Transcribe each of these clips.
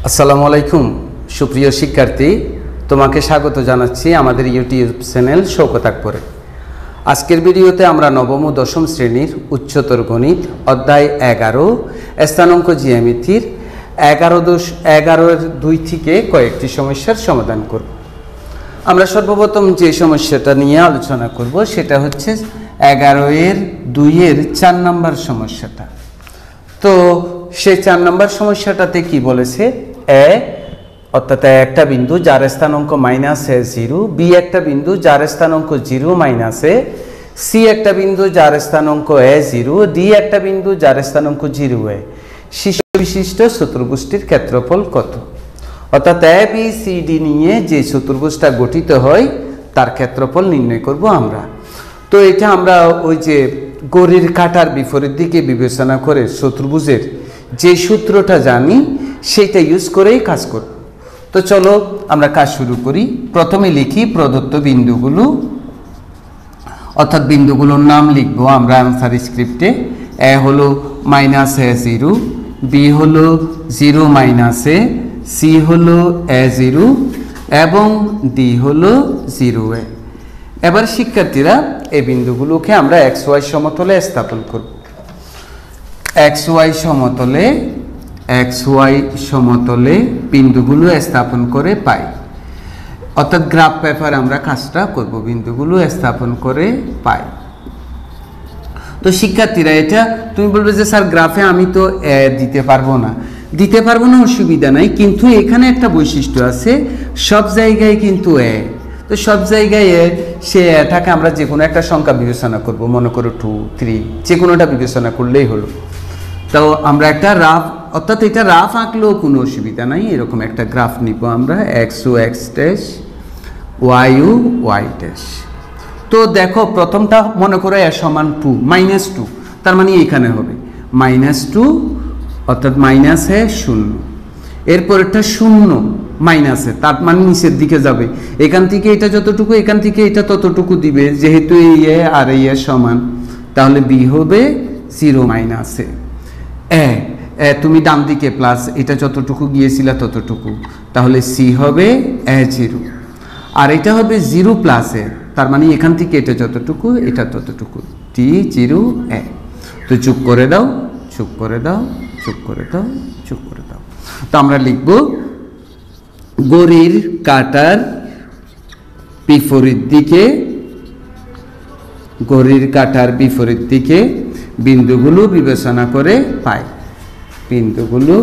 আসসালামু আলাইকুম সুপ্রিয় শিক্ষার্থী, তোমাকে স্বাগত জানাচ্ছি আমাদের ইউটিউব চ্যানেল শৌকত আকবরে। আজকের ভিডিওতে আমরা নবম ও দশম শ্রেণীর উচ্চতর গণিত অধ্যায় 11 স্থানাঙ্ক জ্যামিতির 11-2 থেকে কয়েকটি সমস্যার সমাধান করব। আমরা সর্বপ্রথম যে সমস্যাটা নিয়ে আলোচনা করব সেটা হচ্ছে 11-2 4 নম্বর সমস্যাটা। তো সেই 4 নম্বর সমস্যাটাতে কি বলেছে, এ অর্থাৎ একটা বিন্দু যার স্থানাঙ্ক -0, বি একটা বিন্দু যার স্থানাঙ্ক 0 - a, সি একটা বিন্দু যার স্থানাঙ্ক a0, ডি একটা বিন্দু যার স্থানাঙ্ক 0a, শীর্ষ বিশিষ্ট চতুর্ভুজটির ক্ষেত্রফল কত? অর্থাৎ এ বি সি ডি নিয়ে যে চতুর্ভুজটা গঠিত হয় তার ক্ষেত্রফল নির্ণয় করব আমরা। তো এটা আমরা ওই যে ঘড়ির কাঁটার বিপরীত দিকে বিবেচনা করে চতুর্ভুজের যে সূত্রটা জানি সেইটা ইউজ করেই কাজ করব। তো চলো আমরা কাজ শুরু করি। প্রথমে লিখি প্রদত্ত বিন্দুগুলো, অর্থাৎ বিন্দুগুলোর নাম লিখব আমরা আনসার স্ক্রিপ্টে। এ হলো -a0, বি হলো 0 - a, সি হলো a0 এবং ডি হলো 0a। এবার শিক্ষার্থীরা এই বিন্দুগুলোকে আমরা XY সমতলে স্থাপন করব। XY সমতলে বিন্দুগুলো স্থাপন করে পাই, অর্থাৎ গ্রাফ পেপার আমরা কাজটা করব, বিন্দুগুলো স্থাপন করে পাই। তো শিক্ষার্থীরা এটা তুমি বলবে যে স্যার গ্রাফে আমি তো দিতে পারবো না, অসুবিধা নাই, কিন্তু এখানে একটা বৈশিষ্ট্য আছে, সব জায়গায় কিন্তু তো সব জায়গায় সে এটাকে আমরা যে কোনো একটা সংখ্যা বিবেচনা করব, মনে করো 2, 3, যে কোনোটা বিবেচনা করলেই হলো। তো আমরা একটা রাফ, অর্থাৎ এটা রাফ আঁকলেও কোনো অসুবিধা নাই, এরকম একটা গ্রাফ নিব আমরা, x ড্যাশ, y ড্যাশ। তো দেখো প্রথমটা মনে করো a সমান 2, -2, তার মানে এখানে হবে -2, অর্থাৎ -a 0। এরপরেরটা 0 - a, তার মানে নিচের দিকে যাবে, এখান থেকে এটা যতটুকু, এখান থেকে এটা ততটুকু দিবে, যেহেতু এই এ আর এই এ সমান, তাহলে বি হবে 0 - a। তুমি ডান দিকে প্লাস, এটা যতটুকু গিয়েছিল ততটুকু, তাহলে সি হবে a0, আর এটা হবে 0 + a, তার মানে এখান থেকে এটা যতটুকু, এটা ততটুকু, d0a। তো যোগ করে দাও, যোগ করে দাও, যোগ করে দাও, যোগ করে দাও। তো আমরা লিখব ঘড়ির কাঁটার বিপরীত দিকে বিন্দুগুলো বিবেচনা করে পাই, বিন্দুগুলো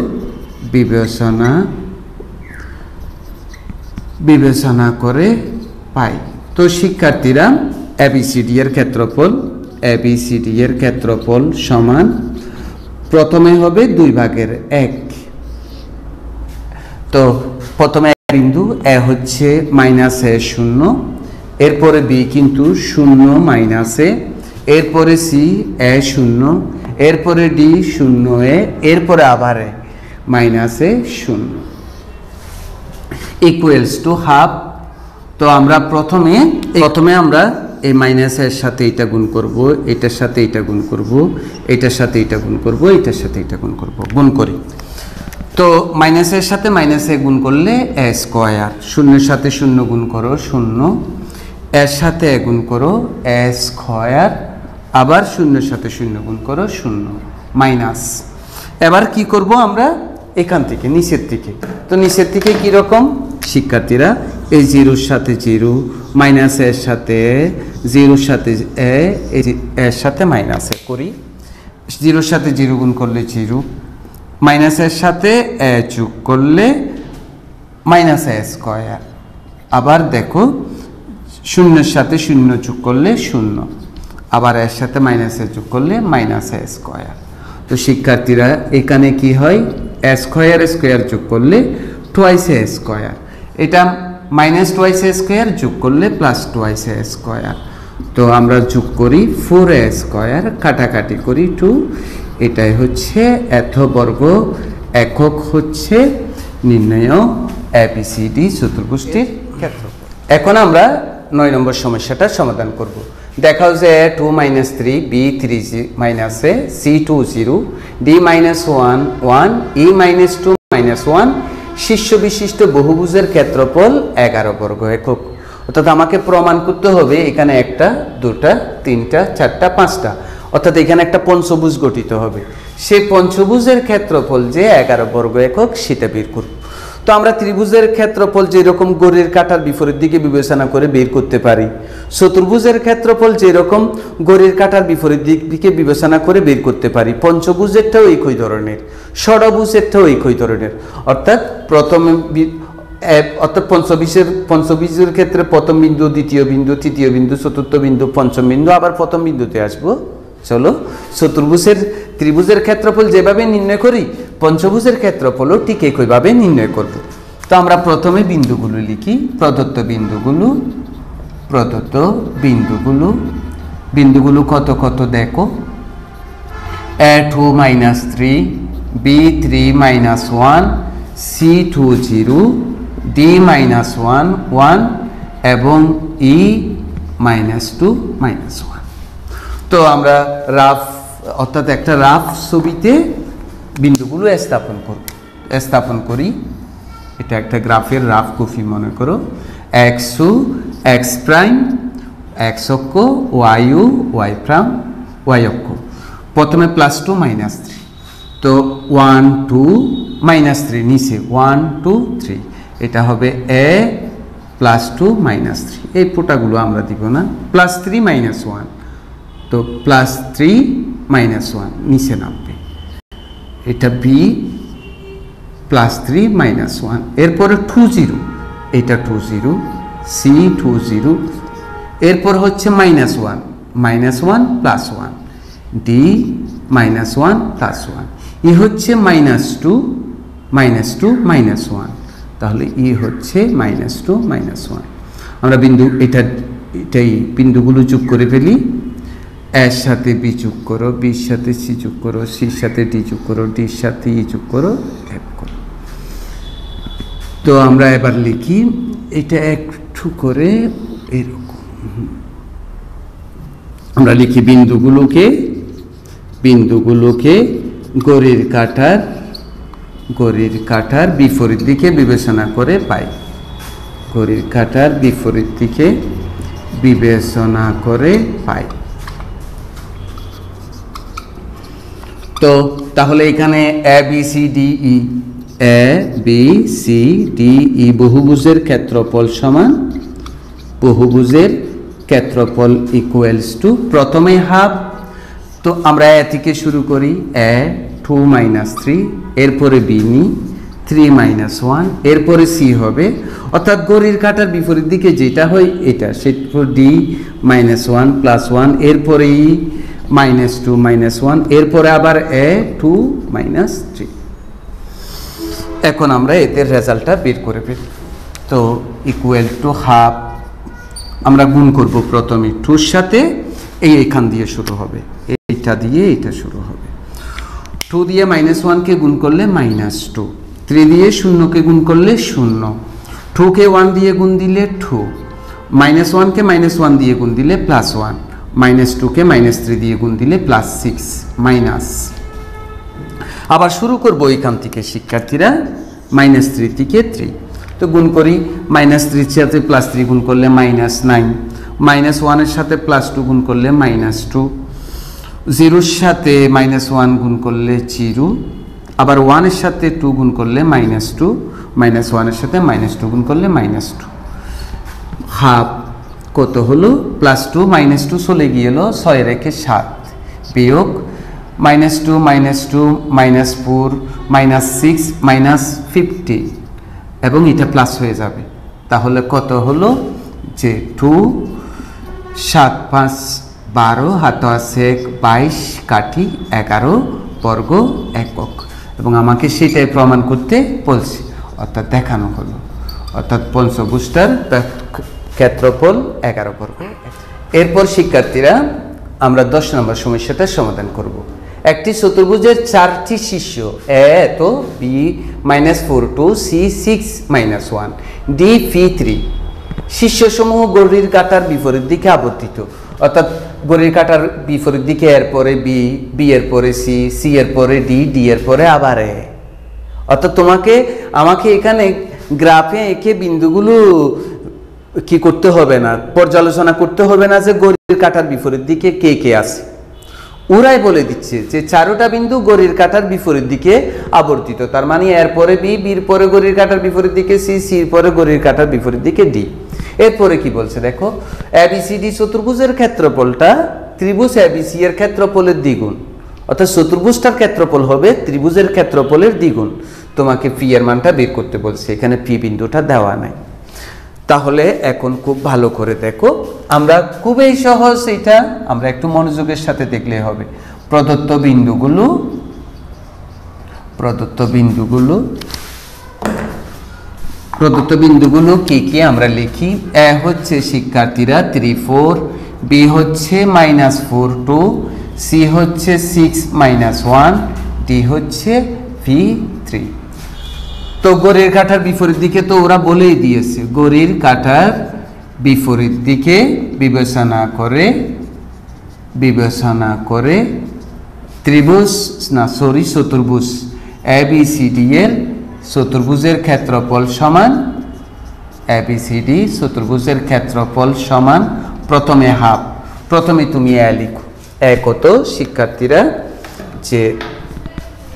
বিবেচনা করে পাই। তো শিক্ষার্থীরা ABCD এর ক্ষেত্রফল সমান, প্রথমে হবে 2/1। তো প্রথমে বিন্দু এ হচ্ছে -a0, এরপরে বি কিন্তু 0 - a, এরপরে সি a0, এরপরে ডি 0a, এরপরে আবার -a0 ইকুয়ালস টু হাফ। তো আমরা প্রথমে আমরা এই মাইনাসের সাথে এটা গুণ করব, এটার সাথে এটা গুণ করব, এটার সাথে এটা গুণ করব, এটার সাথে এটা গুণ করব, গুণ করি। তো মাইনাসের সাথে মাইনাসে গুণ করলে a স্কয়ার, 0-এর সাথে 0 গুণ করো 0, এর সাথে গুণ করো a স্কয়ার, আবার 0-এর সাথে 0 গুণ করো 0 মাইনাস। এবার কি করব আমরা এখান থেকে নিচের দিকে, তো নিচের দিকে কি রকম শিক্ষার্থীরা, এই 0-এর সাথে 0, -এর সাথে 0-এর সাথে এর সাথে -a করি, 0-এর সাথে 0 গুণ করলে 0, -এর সাথে a যোগ করলে -a স্কয়ার, আবার দেখো 0-এর সাথে 0 যোগ করলে 0, আবার এর সাথে -a যোগ করলে -a স্কয়ার। তো শিক্ষার্থীরা এখানে কি হয়, a স্কয়ার যোগ করলে twice a স্কয়ার, এটা -twice a স্কয়ার যোগ করলে +twice a স্কয়ার। তো আমরা যোগ করি 4a স্কয়ার, কাটাকাটি করি 2, এটাই হচ্ছে এত বর্গ একক হচ্ছে নির্ণয় ABCD চতুর্ভুজটির ক্ষেত্রফল। এখন আমরা 9 নম্বর সমস্যাটার সমাধান করব। দেখাও যে 2 - 3, b 3 - a, c 2 0, d - 1 1, e - 2 - 1, শীর্ষ বিশিষ্ট বহুভুজের ক্ষেত্রফল 11 বর্গ একক। অর্থাৎ আমাকে প্রমাণ করতে হবে এখানে একটা, দুটা, তিনটা, চারটা, পাঁচটা, অর্থাৎ এখানে একটা পঞ্চভুজ গঠিত হবে। সেই পঞ্চভুজের ক্ষেত্রফল যে 11 বর্গ একক সেটা বের করব। তো আমরা ত্রিভুজের ক্ষেত্রফল যেরকম ঘড়ির কাঁটার বিপরীত দিকে বিবেচনা করে বের করতে পারি, চতুর্ভুজের ক্ষেত্রফল যেরকম ঘড়ির কাঁটার বিপরীত দিকে বিবেচনা করে বের করতে পারি, পঞ্চভুজেরটাও একই ধরনের, ষড়ভুজেরটাও একই ধরনের। অর্থাৎ পঞ্চভুজের ক্ষেত্রে প্রথম বিন্দু, দ্বিতীয় বিন্দু, তৃতীয় বিন্দু, চতুর্থ বিন্দু, পঞ্চম বিন্দু, আবার প্রথম বিন্দুতে আসবো। চলো, ত্রিভুজের ক্ষেত্রফল যেভাবে নির্ণয় করি, পঞ্চভুজের ক্ষেত্রফলও ঠিক একইভাবে নির্ণয় করব। তো আমরা প্রথমে বিন্দুগুলো লিখি, প্রদত্ত বিন্দুগুলো কত কত দেখো, A2 -3, B3 -1, C2 0, D -1 1 এবং E -2 -1। তো আমরা অর্থাৎ একটা রাফ ছবিতে বিন্দুগুলো স্থাপন করি। এটা একটা গ্রাফের রাফ কপি মনে করো। এক্স প্রাইম এক্স অক্ষ, ওয়াই প্রাইম ওয়াই অক্ষ। প্রথমে +2 -3, তো 1 2 -3 নিচে 1 2 3, এটা হবে A +2 -3। এই ফোঁটাগুলো আমরা দিব না। +3 -1, তো +3 -1 নিচে নামবে। এটা B +3 -1, এরপরে 2 0, এটা 2 0, C 2 0, এরপর হচ্ছে -1 +1, D -1 +1, ই হচ্ছে -2 -1, তাহলে ই হচ্ছে -2 -1। আমরা এটাই বিন্দুগুলো যোগ করে ফেলি। এর সাথে বি যোগ করো, বির সাথে সি যোগ করো, সির সাথে ডি যোগ করো, ডির সাথে ই যোগ করো, এফ করো। তো আমরা এবার লিখি এটা একটু করে এরকম। আমরা লিখি বিন্দুগুলোকে ঘড়ির কাঁটার বিপরীত দিকে বিবেচনা করে পাই। ঘড়ির কাঁটার বিপরীত দিকে বিবেচনা করে পাই। তো তাহলে এখানে ABCDE বহুভুজের ক্ষেত্রফল সমান, বহুভুজের ক্ষেত্রফল = প্রথমে হাফ। তো আমরা এ থেকে শুরু করি, A 2 -3, এরপরে B নি 3 -1, এরপরে C হবে। অর্থাৎ ঘড়ির কাঁটার বিপরীত দিকে যেটা হয় এটা, সেটা D -1 +1, এরপরে E -2 -1, এরপরে আবার A 2 -3। এখন আমরা এদের রেজাল্টটা বের করে ফেলি। তো = আমরা গুণ করব প্রথমে 2 এর সাথে, এইখান দিয়ে শুরু হবে, এইটা দিয়ে এটা শুরু হবে। 2 দিয়ে -1 কে গুণ করলে -2, 3 দিয়ে 0 কে গুণ করলে 0, 2 কে 1 দিয়ে গুণ দিলে 2, -1 কে -1 দিয়ে গুণ দিলে +1, -2 কে -3 দিয়ে গুণ দিলে +6 মাইনাস। আবার শুরু করব এখান থেকে শিক্ষার্থীরা, -3 থেকে 3। তো গুণ করি, -3 এর সাথে +3 গুণ করলে -9, -1 এর সাথে +2 গুণ করলে -2, 0 এর সাথে -1 গুণ করলে 0, আবার 1 এর সাথে 2 গুণ করলে -2, -1 এর সাথে -2 গুণ করলে -2। হাফ কত হলো? +2 -2 চলে গিয়েল 6 রেখে 7, বিয়োগ -2 -2 -4 -6 -15, এবং এটা প্লাস হয়ে যাবে। তাহলে কত হলো যে 2 7 5 12 হাত আছে 22 কাঠি 11 বর্গ একক, এবং আমাকে সেটাই প্রমাণ করতে বলছি, অর্থাৎ দেখানো হলো। অর্থাৎ পঞ্চভুজটার ক্ষেত্রফল 11 বর্গ। এরপর শিক্ষার্থীরা আমরা 10 নম্বর সমস্যাটা সমাধান করব। একটি চতুর্ভুজের 4টি শীর্ষ, A তো B -4 2, C 6 -1, D P3। শীর্ষসমূহ ঘড়ির কাঁটার বিপরীত দিকে আবর্তিত। অর্থাৎ ঘড়ির কাঁটার বিপরীত দিকে এর পরে B, B এর পরে C, C এর পরে D, D এর পরে আবার A। অর্থাৎ আমাকে এখানে গ্রাফে এঁকে বিন্দুগুলো কি করতে হবে না, পর্যালোচনা করতে হবে না যে ঘড়ির কাঁটার বিপরীত দিকে কে কে আছে। ওরাই বলে দিচ্ছে যে চারোটা বিন্দু ঘড়ির কাঁটার বিপরীত দিকে আবর্তিত, তার মানে এর পরে বি, বির পরে ঘড়ির কাঁটার বিপরীত দিকে সি, সির পরে ঘড়ির কাঁটার বিপরীত দিকে ডি। এরপরে কি বলছে দেখো, এবিসিডি চতুর্ভুজের ক্ষেত্রফলটা ত্রিভুজ এবিসি এর ক্ষেত্রফলের দ্বিগুণ, অর্থাৎ চতুর্ভুজটার ক্ষেত্রফল হবে ত্রিভুজের ক্ষেত্রফলের দ্বিগুণ। তোমাকে পি এর মানটা বের করতে বলছে, এখানে পি বিন্দুটা দেওয়া নাই। তাহলে এখন খুব ভালো করে দেখো, আমরা খুবই সহজ, এটা আমরা একটু মনোযোগের সাথে দেখলে হবে। প্রদত্ত বিন্দুগুলো কি কি আমরা লিখি। এ হচ্ছে শিক্ষার্থীরা 3 4, বি হচ্ছে -4 2, সি হচ্ছে 6 -1, ডি হচ্ছে V3। তো ঘড়ির কাঁটার বিপরীত দিকে তো ওরা বলেই দিয়েছে, ঘড়ির কাঁটার বিপরীত দিকে বিবেচনা করে চতুর্ভুজ এবিসিডি এর চতুর্ভুজের ক্ষেত্রফল সমান প্রথমে হাফ, প্রথমে তুমি এ লিখো। এ কত শিক্ষার্থীরা, যে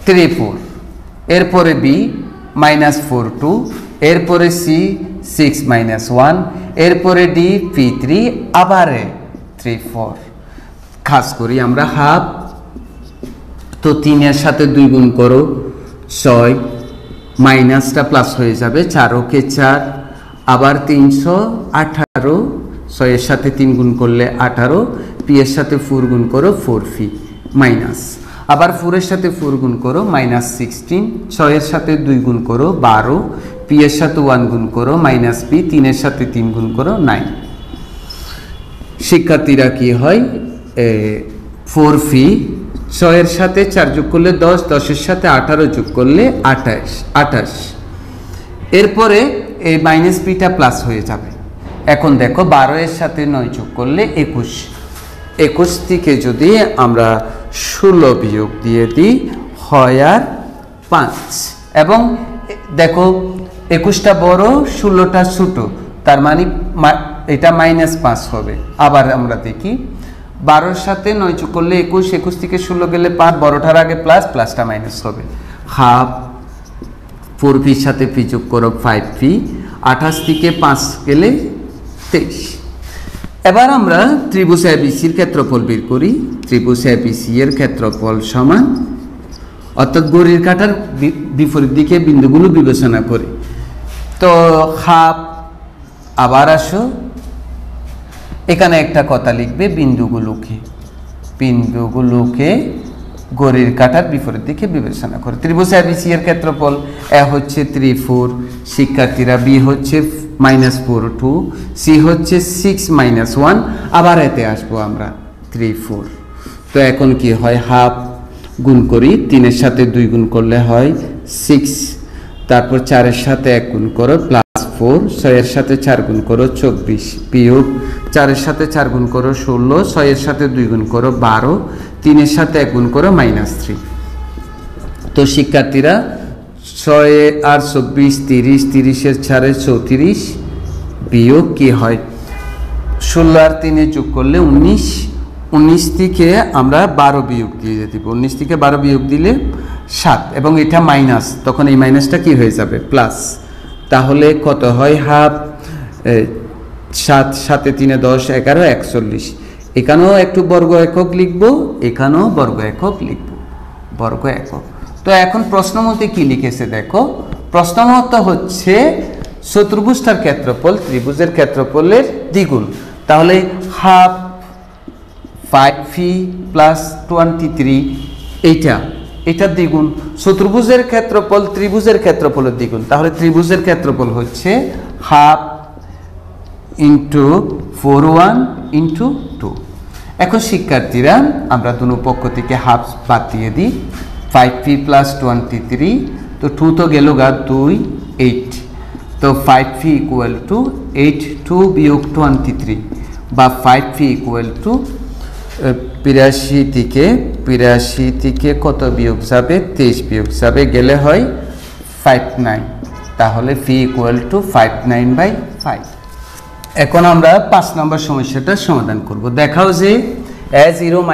3 4, এরপরে বি -4 2, এরপরে সি 6 -1, এরপরে ডি P3, আবার 3 4। খাস করি আমরা হাফ, তো 3 এর সাথে 2 গুণ করো 6, মাইনাসটা প্লাস হয়ে যাবে, 4 কে 4, আবার 318, 6 এর সাথে 3 গুণ করলে 18, পি এর সাথে 4 গুণ করো 4 পি মাইনাস, আবার 4 এর সাথে 4 গুণ করো -16, 6 এর সাথে 2 গুণ করো 12, পি এর সাথে 1 গুণ করো পি, 3 এর সাথে 3 গুণ করো 9। শিক্ষার্থীরা কি হয়, 4 পি, 6 এর সাথে 4 যোগ করলে 10, 10 এর সাথে 18 যোগ করলে 28। এরপরে এই মাইনাস পিটা প্লাস হয়ে যাবে। এখন দেখো 12 এর সাথে 9 যোগ করলে 21, 21 থেকে যদি আমরা 16 বিয়োগ দিয়ে দিই হয় আর 5, এবং দেখো 21টা বড় 16টা ছোট, তার মানে এটা -5 হবে। আবার আমরা দেখি 12 এর সাথে 9 যোগ করলে 21, 21 থেকে 16 গেলে 5, বড়টার আগে প্লাস, প্লাসটা মাইনাস হবে। হাফ, 4 পির সাথে পি যোগ করো 5 পি, 28 থেকে 5 গেলে 23। এবার আমরা ত্রিভুজ এবিসির ক্ষেত্রফল বের করি। ত্রিভুজ এবিসি এর ক্ষেত্রফল সমান, অর্থাৎ ঘড়ির কাঁটার বিপরীত দিকে বিন্দুগুলো বিবেচনা করি। তো হাফ, আবার আসো, এখানে একটা কথা লিখবে, বিন্দুগুলোকে ঘড়ির কাঁটার বিপরীত দিকে বিবেচনা করে। ত্রিভুজ এবিসি এর ক্ষেত্রফল এ হচ্ছে 3 4, শিক্ষার্থীরা বি হচ্ছে -4 2, সি হচ্ছে 6 -1, আবার এতে আসবো আমরা 3 4। তো এখন কি হয়, হাফ গুণ করি, 3 এর সাথে 2 গুণ করলে হয় 6, তারপর 4 এর সাথে 1 গুণ করো +4, 6 এর সাথে 4 গুণ করো 24, বিয়োগ 4 এর সাথে 4 গুণ করো 16, 6 এর সাথে 2 গুণ করো 12, 3 এর সাথে 1 গুণ করো -3। তো শিক্ষার্থীরা 6 আর 24 30, 30 এর 4 34, বিয়োগ কি হয় 16 আর 3 যোগ করলে 19, 19 থেকে আমরা 12 বিয়োগ দিয়ে দিব, 19 থেকে 12 বিয়োগ দিলে 7, এবং এটা মাইনাস, তখন এই মাইনাসটা কি হয়ে যাবে প্লাস। তাহলে কত হয়, হাফ 7 7 3 10 11 41। এখানেও একটু বর্গ একক লিখবো, এখানেও বর্গ একক লিখবো, বর্গ একক। তো এখন প্রশ্ন মতে কি লিখেছে দেখো, প্রশ্ন মত হচ্ছে চতুর্ভুজটার ক্ষেত্রফল ত্রিভুজের ক্ষেত্রফলের দ্বিগুণ। তাহলে হাফ 5 প্লাস 23, এটা দ্বিগুণ। চতুর্ভুজের ক্ষেত্রফল ত্রিভুজের ক্ষেত্রফলের দ্বিগুণ, তাহলে ত্রিভুজের ক্ষেত্রফল হচ্ছে হাফ ইন্টু 41 ইন্টু 2। এখন শিক্ষার্থীরা আমরা দুনো পক্ষ থেকে হাফ বাদ দিয়ে দিই, 5p প্লাস 23, তো 2 তো গেল গা 2 8, তো 5p ইকুয়াল টু 8, 2 বিয়োগ 23, বা 5p ইকুয়াল টু 85 থেকে কত বিয়োগ যাবে 23 বিয়োগ যাবে, গেলে হয় 59, তাহলে ফি ইকুয়াল টু 59/5। এখন আমরা 5 নম্বর সমস্যাটা সমাধান করব। দেখাও যে a0 -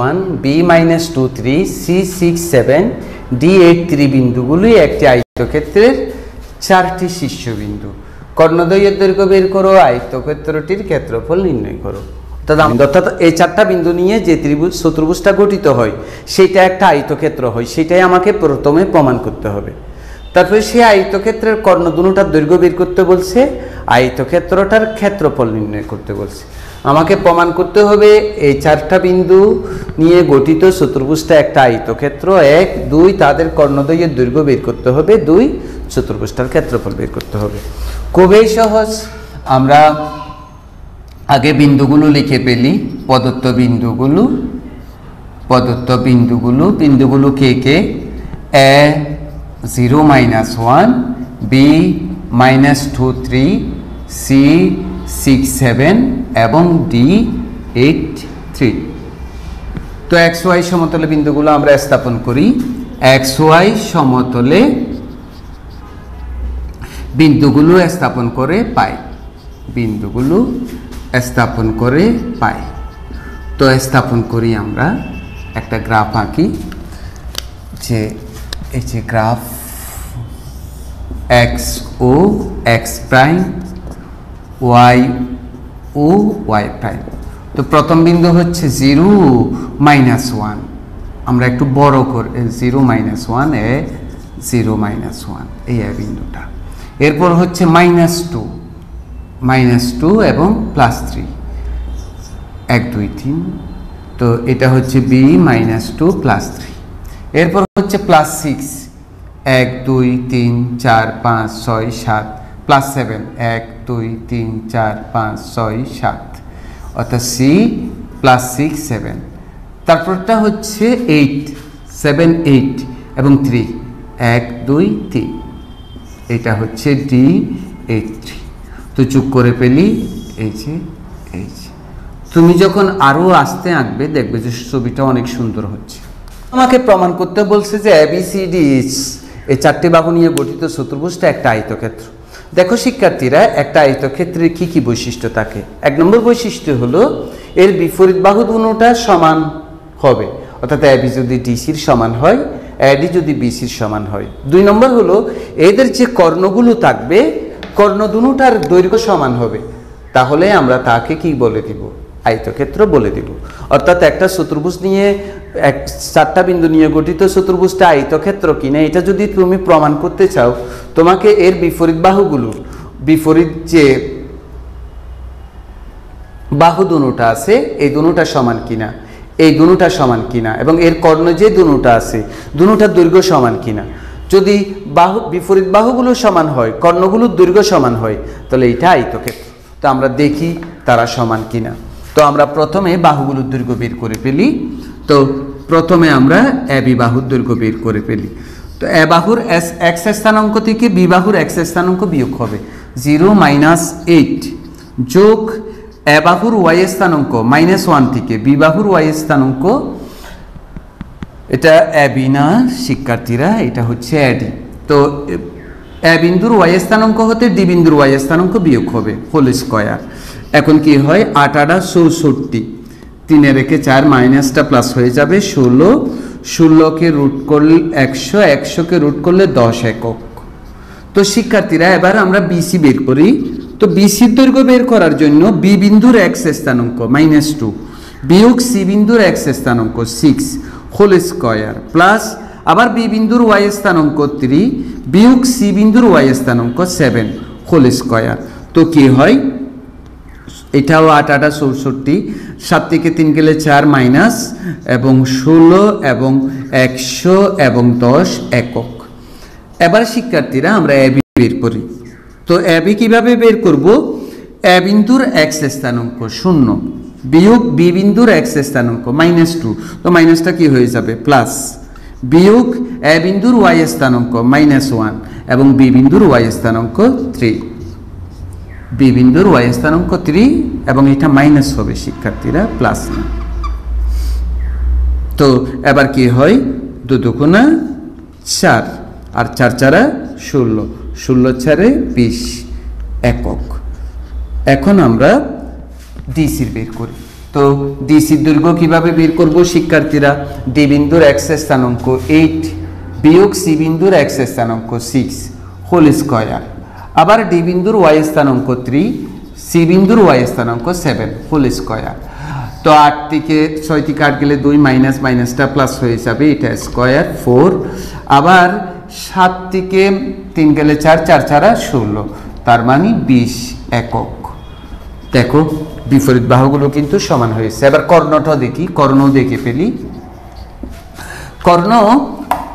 1 b - 2 3 c 6 7 d 8 3 বিন্দুগুলি একটি আয়তক্ষেত্রের 4টি শীর্ষবিন্দু। কর্ণদ্বয়ের দৈর্ঘ্য বের করো, আয়তক্ষেত্রটির ক্ষেত্রফল নির্ণয় করো। অর্থাৎ এই 4টা বিন্দু নিয়ে যে চতুর্ভুজটা গঠিত হয় সেটা একটা আয়তক্ষেত্র হয়, সেটাই আমাকে প্রথমে প্রমাণ করতে হবে। তারপরে সেই আয়তক্ষেত্রের কর্ণ দুটোটার দৈর্ঘ্য বের করতে বলছে, আয়তক্ষেত্রটার ক্ষেত্রফল নির্ণয় করতে বলছে। আমাকে প্রমাণ করতে হবে এই 4টা বিন্দু নিয়ে গঠিত চতুর্ভুজটা একটা আয়তক্ষেত্র, 1 2 তাদের কর্ণদ্বয়ের দৈর্ঘ্য বের করতে হবে, 2 চতুর্ভুজটার ক্ষেত্রফল বের করতে হবে। খুবই সহজ। আমরা আগে বিন্দুগুলো লিখে ফেলি, প্রদত্ত বিন্দুগুলো কে কে, a0 - 1 b - 2 3 c 6 7 এবং d 8 3। তো xy সমতলে বিন্দুগুলো আমরা স্থাপন করি। xy সমতলে বিন্দুগুলো স্থাপন করে পাই। তো স্থাপন করি, আমরা একটা গ্রাফ আঁকি, যে এই যে গ্রাফ x ও x প্রাইম, y ও y প্রাইম। তো প্রথম বিন্দু হচ্ছে 0 - 1, আমরা একটু বড় করে 0 - 1 এ 0 - 1 এই বিন্দুটা। এরপর হচ্ছে -2 এবং +3, 1 2 3। তো এটা হচ্ছে b -2 +3। এরপর হচ্ছে +6, 1 2 3 4 5 6 7 +7, 1 2 3 4 5 6 7, অর্থাৎ c +6 7। তারপরটা হচ্ছে 8 7 8 এবং 3, 1 2 3, এটা হচ্ছে d 8 3। তো যোগ করে পেলি এই যে। তুমি যখন আরো আস্তে আঁকবে দেখবে যে ছবিটা অনেক সুন্দর হচ্ছে। আমাকে প্রমাণ করতে বলছে যে ABCD এই 4টি বাহু নিয়ে গঠিত চতুর্ভুজটা একটা আয়তক্ষেত্র। দেখো শিক্ষার্থীরা, একটা আয়তক্ষেত্রের কি কি বৈশিষ্ট্য থাকে। 1 নম্বর বৈশিষ্ট্য হলো এর বিপরীত বাহু দুটোটা সমান হবে, অর্থাৎ AB যদি DCর সমান হয়, AD যদি BCর সমান হয়। 2 নম্বর হলো এদের যে কর্ণগুলো থাকবে, কর্ণ দুটোটার দৈর্ঘ্য সমান হবে, তাহলে আমরা তাকে কি বলে দিব, আয়তক্ষেত্র বলে দিব। অর্থাৎ একটা চতুর্ভুজ নিয়ে 4টা বিন্দু নিয়ে গঠিত চতুর্ভুজটা আয়তক্ষেত্র কিনা এটা যদি তুমি প্রমাণ করতে চাও, তোমাকে এর বিপরীত বাহুগুলো, বিপরীত যে বাহু দুটোটা আছে এই দুটোটা সমান কিনা, এই দুটোটা সমান কিনা, এবং এর কর্ণ যে দুটোটা আছে দুটোটার দৈর্ঘ্য সমান কিনা। যদি বিপরীত বাহুগুলো সমান হয়, কর্ণগুলোর দৈর্ঘ্য সমান হয়, তাহলে এটা আয়তক্ষেত্র। তো আমরা দেখি তারা সমান কিনা। তো আমরা প্রথমে বাহুগুলোর দৈর্ঘ্য বের করে ফেলি। তো প্রথমে আমরা AB বাহুর দৈর্ঘ্য বের করে ফেলি। তো A বাহুর x স্থানাঙ্ক থেকে B বাহুর x স্থানাঙ্ক বিয়োগ হবে 0 - 8 যোগ A বাহুর y স্থানাঙ্ক -1 থেকে B বাহুর y স্থানাঙ্ক, এটা AB না শিক্ষার্থীরা, এটা হচ্ছে AD। তো A বিন্দুর y স্থানাঙ্ক হতে D বিন্দুর y স্থানাঙ্ক বিয়োগ হবে হোল স্কয়ার। এখন কি হয়, 8 8 64, 3 রেখে 4 মাইনাসটা প্লাস হয়ে যাবে 16, 16কে রুট করলে 100, 100কে রুট করলে 10 একক। তো শিক্ষার্থীরা এবার আমরা বিসি বের করি। তো বিসির দৈর্ঘ্য বের করার জন্য বি বিন্দুর x স্থানাঙ্ক -2 বিয়োগ সি বিন্দুর x স্থানাঙ্ক 6 হোল স্কয়ার প্লাস আবার বি বিন্দুর y স্থানাঙ্ক 3 বিয়োগ সি বিন্দুর y স্থানাঙ্ক 7 হোল স্কয়ার। তো কি হয়, এটাও 8 8 64, 7 থেকে 3 গেলে 4 মাইনাস এবং 16 এবং 100 এবং 10 একক। এবার শিক্ষার্থীরা আমরা এবি বের করি। তো এবি কিভাবে বের করব, এ বিন্দুর x স্থানাঙ্ক 0 বিয়োগ বি বিন্দুর x স্থানাঙ্ক -2, তো মাইনাসটা কি হয়ে যাবে প্লাস, বিয়োগ এ বিন্দুর y স্থানাঙ্ক -1 এবং বি বিন্দুর y স্থানাঙ্ক 3, বি বিন্দুর y স্থানাঙ্ক 3 এবং এটা মাইনাস হবে শিক্ষার্থীরা, প্লাস না। তো এবার কি হয়, 2 2 4 আর 4 4 16, 16 ছাড়ে 20 একক। এখন আমরা ডিসির বের করি। তো ডিসির দৈর্ঘ্য কিভাবে বের করব শিক্ষার্থীরা? ডি বিন্দুর এক্স স্থানাঙ্ক 8 বিয়োগ সি বিন্দুর এক্স স্থানাঙ্ক 6 হোল স্কয়ার, আবার ডি বিন্দুর ওয়াই স্থানাঙ্ক 3 সি বিন্দুর ওয়াই স্থানাঙ্ক 7 হোল স্কয়ার। তো 8 থেকে 6 থেকে 8 গেলে 2 মাইনাস মাইনাসটা প্লাস হয়ে যাবে, এটা স্কয়ার 4, আবার 7 থেকে 3 গেলে 4, 4 ছাড়া 16, তার মানে 20 একক। দেখো বিপরীত বাহুগুলো কিন্তু সমান হয়েছে। এবার কর্ণটা দেখি, কর্ণ দেখে ফেলি।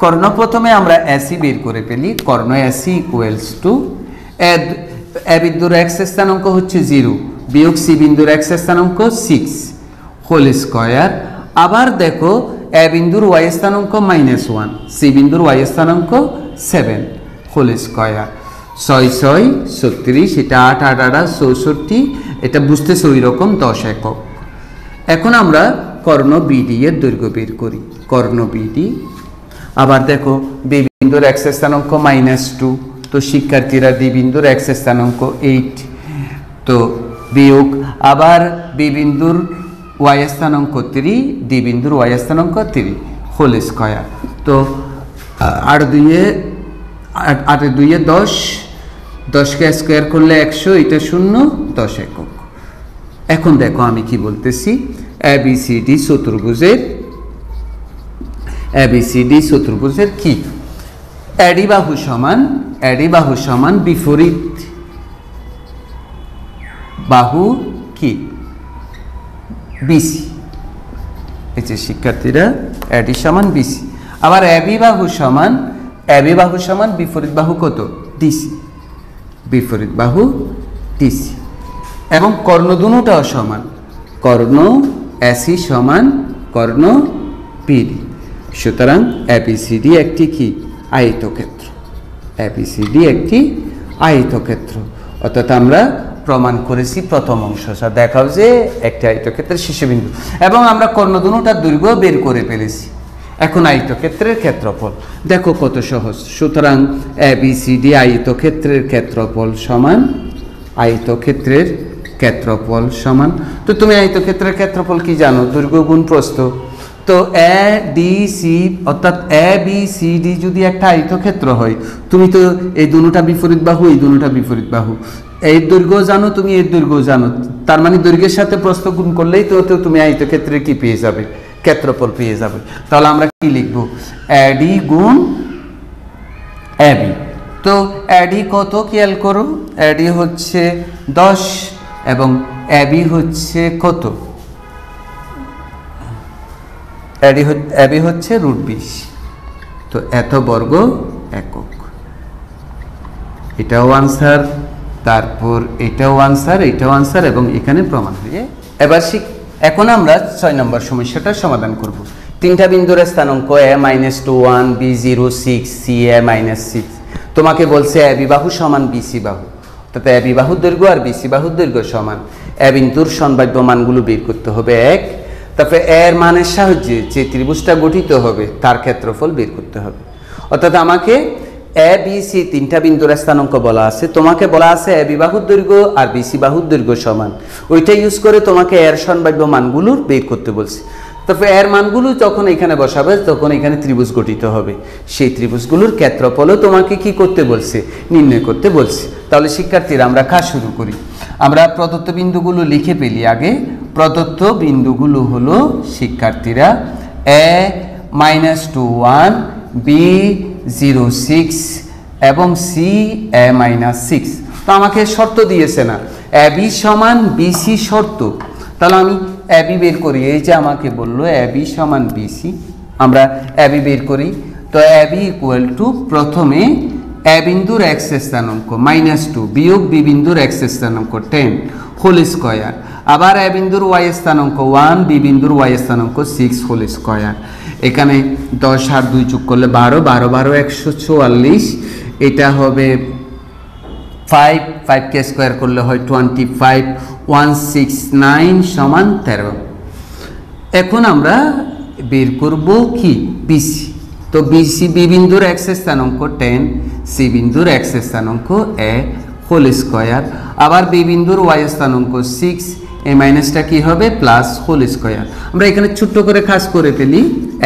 কর্ণ প্রথমে আমরা এসি বের করে ফেলি। কর্ণ এসি ইকুয়ালস টু এ বিন্দুর এক্স স্থানাঙ্ক হচ্ছে 0 বিয়োগ সি বিন্দুর এক্স স্থানাঙ্ক 6 হোল স্কয়ার, আবার দেখো এ বিন্দুর ওয়াই স্থানাঙ্ক -1 সি বিন্দুর ওয়াই স্থানাঙ্ক 7 হোল স্কয়ার। 6 6 36, এটা 8 8 8 64, এটা বুঝতেছে ওই রকম 10 একক। এখন আমরা কর্ণ বিডি এর দৈর্ঘ্য বের করি। কর্ণ বিডি, আবার দেখো বি বিন্দুর এক্স স্থানাঙ্ক -2, তো শিক্ষার্থীরা ডি বিন্দুর এক্স স্থানাঙ্ক 8, তো বিয়োগ, আবার বি বিন্দুর ওয়াই স্থানাঙ্ক 3 ডি বিন্দুর ওয়াই স্থানাঙ্ক 3 হোল স্কয়ার। তো 8 2 10, 10কে স্কোয়ার করলে 100, এটা 0 10 একক। এখন দেখো আমি কি বলতেছি, এবিসিডি চতুর্ভুজের কি এডি বাহু সমান বিপরীত বাহু কি বিসি। এই যে শিক্ষার্থীরা এডি সমান বিসি, আবার এবি বাহু সমান বিপরীত বাহু কত? ডিসি, বিপরীত বাহু ডিসি। এবং কর্ণ দুটোটাও সমান, কর্ণ এসি সমান কর্ণ বিডি। সুতরাং এবিসিডি একটি কি আয়তক্ষেত্র, এবিসিডি একটি আয়তক্ষেত্র। অর্থাৎ আমরা প্রমাণ করেছি প্রথম অংশটা দেখাও যে একটি আয়তক্ষেত্রের শীর্ষবিন্দু, এবং আমরা কর্ণ দুটোটার দৈর্ঘ্য বের করে ফেলেছি। এখন আয়তক্ষেত্রের ক্ষেত্রফল দেখো কত সহজ। সুতরাং এবিসিডি আয়তক্ষেত্রের ক্ষেত্রফল সমান তো তুমি আয়তক্ষেত্রের ক্ষেত্রফল কি জানো? দৈর্ঘ্য গুণ প্রস্থ। তো এ ডি সি অর্থাৎ এ বি সি ডি যদি একটা আয়তক্ষেত্র হয়, তুমি তো এই দুটোটা বিপরীত বাহু, এই দুটোটা বিপরীত বাহু, এর দৈর্ঘ্য জানো, তুমি এর দৈর্ঘ্য জানো, তার মানে দৈর্ঘ্যের সাথে প্রস্থ গুণ করলেই তো তুমি আয়তক্ষেত্রের কি পেয়ে যাবে? ক্ষেত্রফল পেয়ে যাবে। তাহলে আমরা কি লিখব? এডি গুণ এবি। তো এডি কত খেয়াল করো, এডি হচ্ছে 10 এবং এবি হচ্ছে কত? এবি হচ্ছে √20। তো এত বর্গ একক। এটাও আনসার, তারপর এটাও আনসার এবং এখানে প্রমাণ হয়ে। এবার এখন আমরা 6 নম্বর সমস্যাটার সমাধান করব। তিনটা বিন্দুর স্থানাঙ্ক a -2 1 b 0 6 c a -6। তোমাকে বলছে এবি বাহু সমান বিসি বাহু, অর্থাৎ এবি বাহুর দৈর্ঘ্য আর বিসি বাহুর দৈর্ঘ্য সমান। এ বিন্দুর সম্ভাব্য মানগুলো বের করতে হবে 1, তারপরে এর মানের সাহায্যে যে ত্রিভুজটা গঠিত হবে তার ক্ষেত্রফল বের করতে হবে। অর্থাৎ আমাকে এ বি সি তিনটা বিন্দুর স্থানাঙ্ক বলা আছে, তোমাকে বলা আছে এবি বাহুর দৈর্ঘ্য আর বিসি বাহুর দৈর্ঘ্য সমান। ওইটা ইউজ করে তোমাকে এর সম্ভাব্য মানগুলো বের করতে বলছে। তারপর এর মানগুলো যখন এখানে বসাবে তখন এখানে ত্রিভুজ গঠিত হবে, সেই ত্রিভুজগুলোর ক্ষেত্রফলও তোমাকে কি করতে বলছে? নির্ণয় করতে বলছে। তাহলে শিক্ষার্থীরা আমরা কাজ শুরু করি। আমরা প্রদত্ত বিন্দুগুলো লিখে ফেলি আগে। প্রদত্ত বিন্দুগুলো হলো শিক্ষার্থীরা a -2 1 b 0 6 এবং c a -6। তো আমাকে শর্ত দিয়েছে না, এবি সমান বিসি শর্ত। তাহলে আমি এবি বের করি। এই যে আমাকে বললো এবি সমান বিসি, আমরা এবি বের করি। তো এবি ইকুয়াল টু প্রথমে এ বিন্দুর এক্স স্থানাঙ্ক -2 বিয়োগ বি বিন্দুর এক্স স্থানাঙ্ক 10 হোল স্কয়ার, আবার এ বিন্দুর ওয়াই স্থানাঙ্ক 1 বি বিন্দুর ওয়াই স্থানাঙ্ক 6 হোল স্কয়ার। এখানে 10 আর 2 যোগ করলে 12, 12 12 144, এটা হবে 5, 5কে স্কোয়ার করলে হয় 25, 169 সমান 13। এখন আমরা বের করব কি? বিসি। তো বিসি বি বিন্দুর এক্স স্থানাঙ্ক 10, সি বিন্দুর এক্স স্থানাঙ্ক এ হোল স্কয়ার, আবার বি বিন্দুর ওয়াই স্থানাঙ্ক 6, এই মাইনাসটা কি হবে প্লাস হোল স্কয়ার। আমরা এখানে ছোট্ট করে খাস করে ফেলি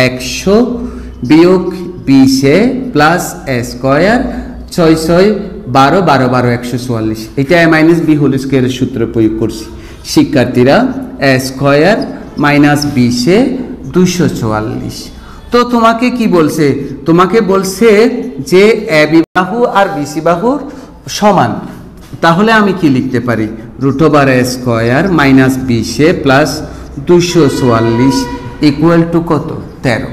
100 বিয়োগ 20 প্লাস এ স্কয়ার 6 6 12 12 12 144, এটা এ মাইনাস বি হোল স্কয়ারের সূত্র প্রয়োগ করছি। শিক্ষার্থীরা এ স্কয়ার মাইনাস 20 244। তো তোমাকে কি বলছে, তোমাকে বলছে যে এ বি বাহু আর বিসি বাহুর সমান, তাহলে আমি কি লিখতে পারি √ a square minus 20 plus 244 equal to কত 13।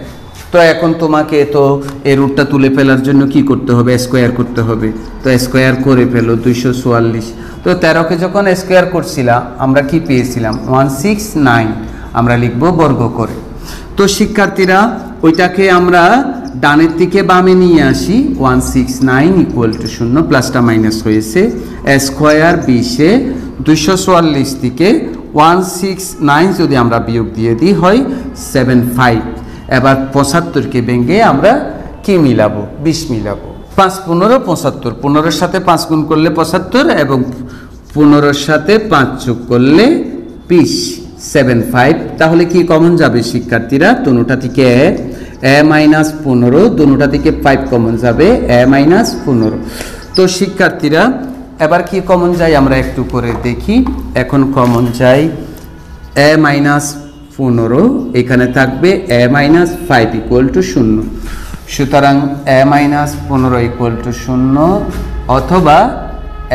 তো এখন তোমাকে তো এই রুটটা তুলে ফেলার জন্য কি করতে হবে স্কয়ার করতে হবে, তো স্কয়ার করে ফেলো 244। তো 13কে যখন স্কয়ার করছিলাম আমরা কি পেয়েছিলাম 169, আমরা লিখব বর্গ করে। তো শিক্ষার্থীরা ওইটাকে আমরা ডানের দিকে বামে নিয়ে আসি 169 ইকুয়াল টু 0, প্লাসটা মাইনাস হয়েছে এ স্কয়ার 20 244 থেকে 169 যদি আমরা বিয়োগ দিয়ে দিই হয় 75। এবার 75কে ভেঙে আমরা কি মিলাবো 20 মিলাবো, 5 15 75, 15-এর সাথে 5 গুণ করলে 75 এবং 15-এর সাথে 5 যোগ করলে 20 75। তাহলে কি কমন যাবে শিক্ষার্থীরা, দোনোটা থেকে এ মাইনাস 15, দোনোটা থেকে 5 কমন যাবে এ মাইনাস 15। তো শিক্ষার্থীরা এবার কি কমন যায় আমরা একটু করে দেখি। এখন কমন যায় এ মাইনাস 15, এখানে থাকবে এ মাইনাস 5 ইকুয়াল টু 0। সুতরাং এ মাইনাস 15 ইকুয়াল টু 0 অথবা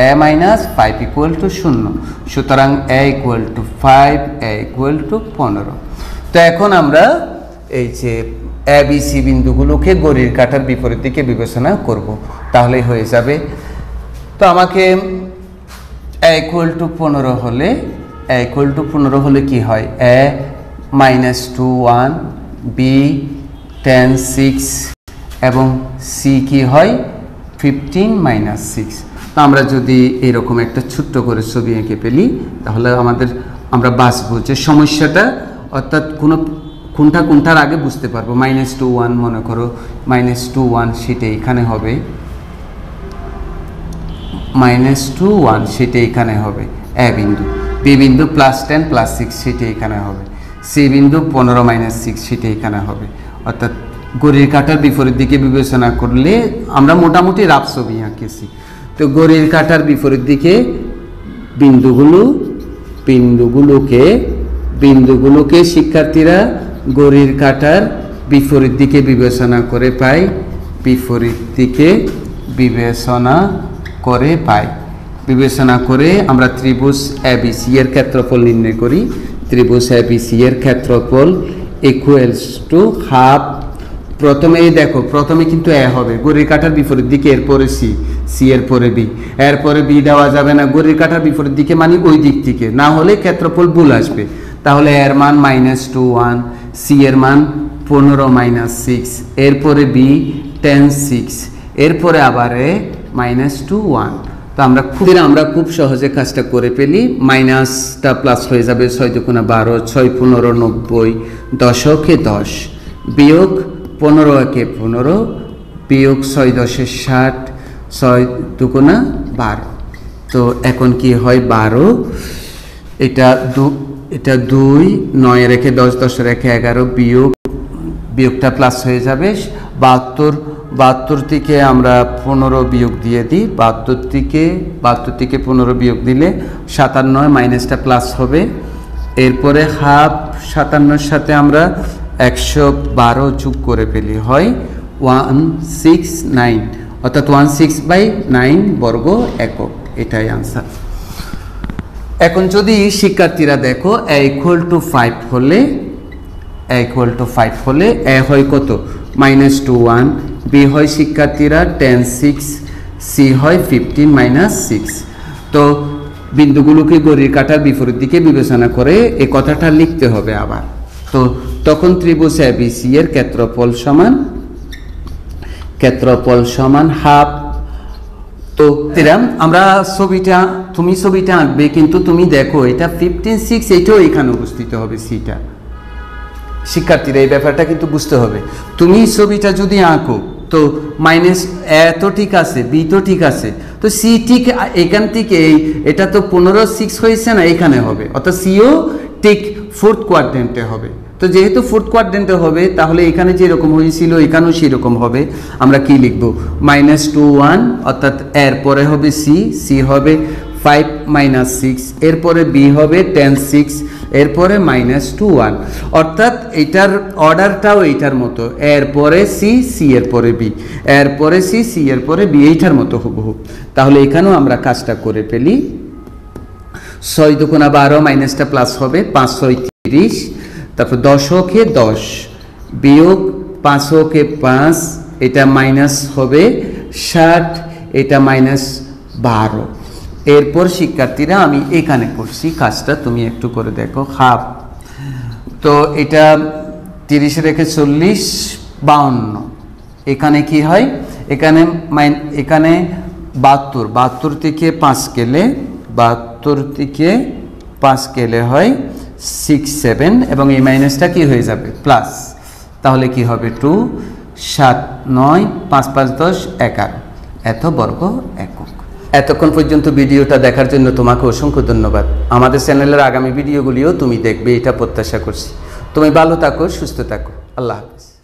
এ মাইনাস 5 ইকুয়াল টু 0। সুতরাং a equal to 5, a equal to 15। তো এখন আমরা এই যে এ বি সি বিন্দুগুলোকে ঘড়ির কাঁটার বিপরীত দিকে বিবেচনা করব, তাহলেই হয়ে যাবে। তো আমাকে এ ইকুয়াল টু 15 হলে, এ ইকুয়াল টু 15 হলে কি হয় এ মাইনাস 2 1, বি 10 6 এবং সি কি হয় 15 মাইনাস 6। তো আমরা যদি এরকম একটা ছোট্ট করে ছবি এঁকে ফেলি তাহলে আমরা বাঁচবো যে সমস্যাটা, অর্থাৎ কোনটা কোনটার আগে বুঝতে পারবো। -2 1 মনে করো -2 1 সেটা এখানে হবে, -2 1 সেটা এখানে হবে এ বিন্দু, বি বিন্দু +10 +6 সেটা এখানে হবে, সি বিন্দু 15 -6 সেটা এখানে হবে। অর্থাৎ ঘড়ির কাঁটার বিপরীত দিকে বিবেচনা করলে আমরা মোটামুটি রাফ ছবি আঁকেছি। তো ঘড়ির কাঁটার বিপরীত দিকে বিন্দুগুলোকে শিক্ষার্থীরা ঘড়ির কাঁটার বিপরীত দিকে বিবেচনা করে পাই, বিবেচনা করে আমরা ত্রিভুজ এবিসি এর ক্ষেত্রফল নির্ণয় করি। ত্রিভুজ এবিসি এর ক্ষেত্রফল ইকুয়ালস টু হাফ, প্রথমেই দেখো প্রথমে কিন্তু এ হবে ঘড়ির কাঁটার বিপরীত দিকে, এরপরে সি, সি এর পরে বি, এরপরে বি দেওয়া যাবে না, ঘড়ির কাঁটার বিপরীত দিকে মানে ওই দিক থেকে, না হলে ক্ষেত্রফল ভুল আসবে। তাহলে এর মান -2 1, সি এর মান 15 -6, এরপরে বি 10 6, এরপরে আবার এ -2 1। তো আমরা খুব সহজে কাজটা করে ফেলি, মাইনাসটা প্লাস হয়ে যাবে 6 × 12, 6 15 90, 10 × 10 বিয়োগ 15 × 15 বিয়োগ 6 × 10 60, 6 × 2 = 12। তো এখন কি হয় 12, এটা 2 9 রেখে 10, 10 রেখে 11 বিয়োগটা প্লাস হয়ে যাবে 72 থেকে আমরা 15 বিয়োগ দিয়ে দিই, 72 থেকে 15 বিয়োগ দিলে 57, মাইনাসটা প্লাস হবে। এরপরে হাফ 57-এর সাথে আমরা 112 যোগ করে ফেলি, হয় 169, অর্থাৎ 16/9 বর্গ একক, এটাই আনসার। এখন যদি শিক্ষার্থীরা দেখো এ ইকুয়াল টু 5 হলে এ হয় কত -2 1, বি হয় শিক্ষার্থীরা 10 6, সি হয় 15 -6। তো বিন্দুগুলোকে ঘড়ির কাঁটার বিপরীত দিকে বিবেচনা করে এই কথাটা লিখতে হবে আবার। তো তখন ত্রিভুজ এবিসি এর ক্ষেত্রফল সমান হাফ। তো আমরা তুমি ছবিটা আঁকবে, কিন্তু তুমি দেখো এটা 15 6, এটাও এখানে উপস্থিত হবে সিটা। শিক্ষার্থীরা এই ব্যাপারটা কিন্তু বুঝতে হবে, তুমি ছবিটা যদি আঁকো তো মাইনাস এ তো ঠিক আছে, বি তো ঠিক আছে, তো সি ঠিক এখান থেকে এটা তো 15 6 হয়েছে না, এখানে হবে, অর্থাৎ সিও ঠিক ফোর্থ কোয়াড্রেন্টে হবে। তো যেহেতু ফোর্থ কোয়াড্রেন্টে হবে তাহলে এখানে যেরকম হয়েছিল এখানেও সেরকম হবে। আমরা কি লিখব, -2 1, অর্থাৎ এর পরে হবে সি, সি হবে 5 - 6, এরপরে বি হবে 10 6, এরপরে -2 1, অর্থাৎ এটার অর্ডারটাও এইটার মতো, এরপরে সি, সি এর পরে বি, এরপরে সি, সি এর পরে বি, এইটার মতো হুবহু। তাহলে এখানেও আমরা কাজটা করে ফেলি। 6 × 2 = 12, মাইনাসটা প্লাস হবে, 5 6 30, তারপর 10 কে 10 বিয়োগ 5 কে 5, এটা মাইনাস হবে 60, এটা -12। এরপর শিক্ষার্থীরা আমি এখানে করছি কাজটা, তুমি একটু করে দেখো, হাফ, তো এটা 30 রেখে 40 52, এখানে কি হয়, এখানে এখানে 72 থেকে 5 গেলে 72 থেকে 5 গেলে হয় 6 7, এবং এই মাইনাসটা কি হয়ে যাবে প্লাস, তাহলে কি হবে 2 7 9 5 5 10 11, এত বর্গ একক। এতক্ষণ পর্যন্ত ভিডিওটা দেখার জন্য তোমাকে অসংখ্য ধন্যবাদ। আমাদের চ্যানেলের আগামী ভিডিওগুলিও তুমি দেখবে এটা প্রত্যাশা করছি। তুমি ভালো থাকো, সুস্থ থাকো, আল্লাহ হাফেজ।